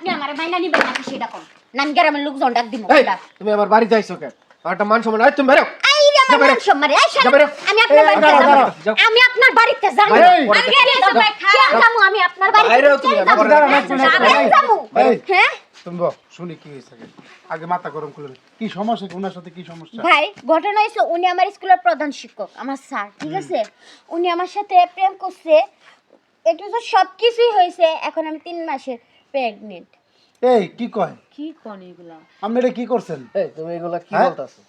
আপনি আমারে মাইনা নিবেন নাকি সেটা কোন নাম গ্রামের লোকজন ডাক দিমু এই তুমি আমার বাড়ি যাইছো কেন একটা মান সম্মান তুমি বেরো এই রে আমার মান সম্মান এই আমি আপনার বাড়িতে যাব আমি আপনার বাড়িতে যাব আমি গেলে যাব যাবো আমি আপনার বাড়িতে বাইরেও তুমি যাবো হ্যাঁ তুমি শুনি কি হয়েছে আগে মাথা গরম করলেন কি সমস্যা ওনার সাথে কি সমস্যা ভাই ঘটনা হইছে উনি আমার স্কুলের প্রধান শিক্ষক আমার স্যার ঠিক আছে উনি আমার সাথে প্রেম করছে এটা তো সবকিছুই হয়েছে এখন আমি 3 মাসের প্রেগন্যান্ট এই কি কয় কি কোন এগুলা আপনি এটা কি করছেন এই তুমি এগুলা কি বলতাছো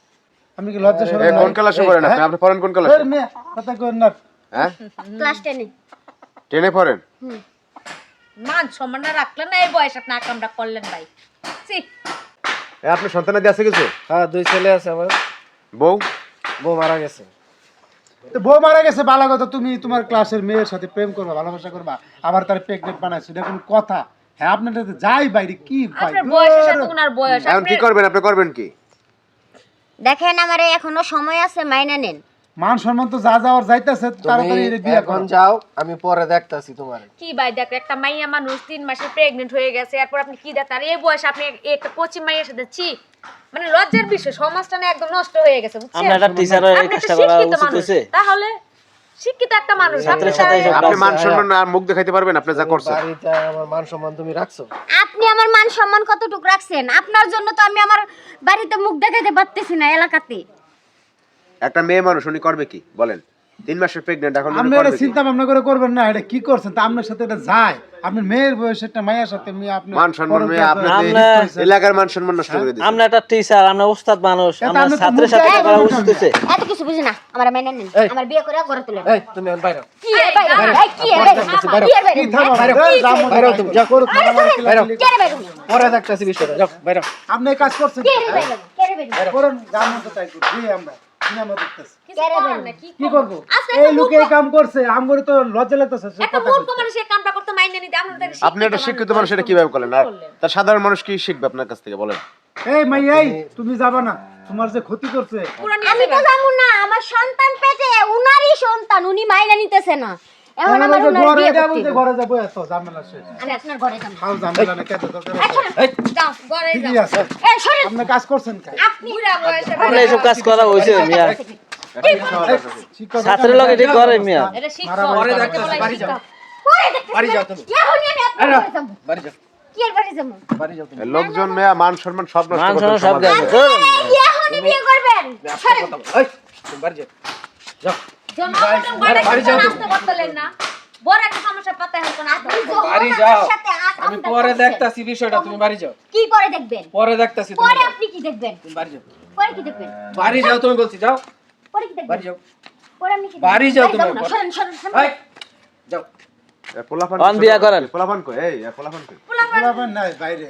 আপনি কি লজ্জা শরম কোন ক্লাসে পড়েন আপনি আপনি পড়েন কোন ক্লাসে এই মেয়ে কথা কইন না হ্যাঁ ক্লাস 10 এ 10 এ পড়েন মান সম্মান না রাখলেন না এই বয়স আপনি আকামটা করলেন ভাই সি আপনি সন্তান দিয়ে আছে কিছু হ্যাঁ দুই ছেলে আছে আমার বউ বউ মারা গেছে তো বউ মারা গেছে বালা কথা তুমি তোমার ক্লাসের মেয়ের সাথে প্রেম করবা ভালোবাসা করবা আবার তার প্রেগনেন্ট বানাইছো এটা কোন কথা হ্যাঁ আপনার তো যাই বাইরে কি পাই আপনার বয়সের সাথে ওনার বয়স এখন কি করবেন আপনি করবেন কি দেখেন আমারে এখনো সময় আছে মাইনা নেন মান সম্মান তো যা যাওয়ার যাইতাছে তাড়াতাড়ি এর বিয়ে এখন করো যাও আমি পরে দেখতাছি তোমারে কি ভাই দেখ একটা মাইয়া মানুষ 3 মাসে প্রেগন্যান্ট হয়ে গেছে এরপর আপনি কি দেখতার এই বয়সে আপনি একটা কোচি মাইয়ের সাথে ছি মানে লজ্জার বিষয় সমাজটা না একদম নষ্ট হয়ে গেছে বুঝছেন আমরা একটা টিচারের এই কাজটা করা উচিত হইছে তাহলে শিক্ষিত একটা মানুষ ছাত্রের সাথে এইসব আপনি মান সম্মান আর মুখ দেখাইতে পারবেন আপনি যা করছেন বাড়িতে আমার মান সম্মান তুমি রাখছো আপনি আমার মান সম্মান কতটুকু রাখছেন আপনার জন্য তো আমি আমার বাড়িতে মুখ দেখাতে পারতেছি না এলাকাতে একটা মেয়ে মানুষ উনি করবে কি বলেন 3 মাসের প্রেগন্যান্ট এখন উনি আপনি এটা করবে কি? চিন্তা ভাবনা করে করবেন না এটা কি করছেন তা আপনার সাথে এটা যায় আপনার মেয়ের বয়সে একটা মায়ের সাথে মেয়ে আপনি মান সম্মান মেয়ে আপনি আমরা- এলাকার মান সম্মান নষ্ট করে দিয়েছেন আমরা একটা টিচার আমরা উস্তাদ মানুষ এটা আমরা আমি তো ছাত্রের মুখ সাথে দেখাতে করা পারবো উচিত না। হইছে এত কিছু বুঝি না আমার মাইনা নেন আমার বিয়ে করে ঘরে তুলেন এই তুমি এখন বাইরে কি এ ভাই এই কি এ ভাই কি এ ভাই কি থামো বাইরে বাইরে তুমি যাও করো কে রে ভাই পরে দেখতাছি বিষয়টা যাও বাইরে আপনি এই কাজ করছেন কে রে ভাই কে রে ভাই করেন গান মতো তাই করি দিয়ে আমরা সিনেমা দেখতেছি কে রে ভাই কি করবো আচ্ছা, এই লোকে এই কাম করছে আমগরে তো লজ্জা লাগতেছে সে একটা কথা মূর্খ কইতে। মানুষ এই কামটা করতে মাইনে নিতে আপনাদের আপনি একটা শিক্ষিত মানুষ এটা কিভাবে করলেন আর তার সাধারণ মানুষ কি শিখবে আপনার কাছ থেকে বলেন এই মাই এই তুমি যাবা না তোমার যে ক্ষতি করছে আমি তো জানু না আমার সন্তান পেটে উনারই সন্তান উনি মাইনা নিতেছে না এখন আমার উনার ঘরে বিয়ে যাবো করতে যে ঘরে যাবো এত ঝামেলা শেষ আমি আপনার ঘরে যাব খাও ঝামেলা না কেটে দরকার আছে যাও ঘরে কি যাও আছে এই সরেন আপনি কাজ করছেন কাজ আপনি বুড়া বয়সে আমরা এইসব কাজ করা হইছে মিয়া শিক্ষক ছাত্রের লগে ঠিক করে মিয়া এটা শিক্ষক পরে এটাকে বলা বাড়ি যাও। শিক্ষক। পরে দেখতেছি বাড়ি যাও তুমি। এখনই আমি আপনার ঘরে যাব বাড়ি যাও কি এর বাড়ি যাব বাড়ি যাও তুমি লোকজন মেয়া মান সম্মান সব নষ্ট মান করতে সম্মান সব গেছে তো এখনই বিয়ে করবেন সরেন এই তুমি বাড়ি যাও যাও জনগণ বাড়ি যাও আসতে পারতেন না বড় একটা সমস্যা পাতা হতো না বাড়ি যাও আমি পরে দেখতাছি বিষয়টা তুমি বাড়ি যাও কি পরে দেখবেন পরে দেখতাছি তুমি পরে আপনি কি দেখবেন তুমি বাড়ি যাও পরে কি দেখবেন বাড়ি যাও তুমি বলছি যাও পরে কি দেখবেন বাড়ি যাও পরে আমি কি বাড়ি যাও তুমি দেখবেন? সরেন সরেন সরেন এই যাও পোলাপান অন বিয়া করেন। পোলাপান কই এই পোলাপান কই বলাবেন নাই বাইরে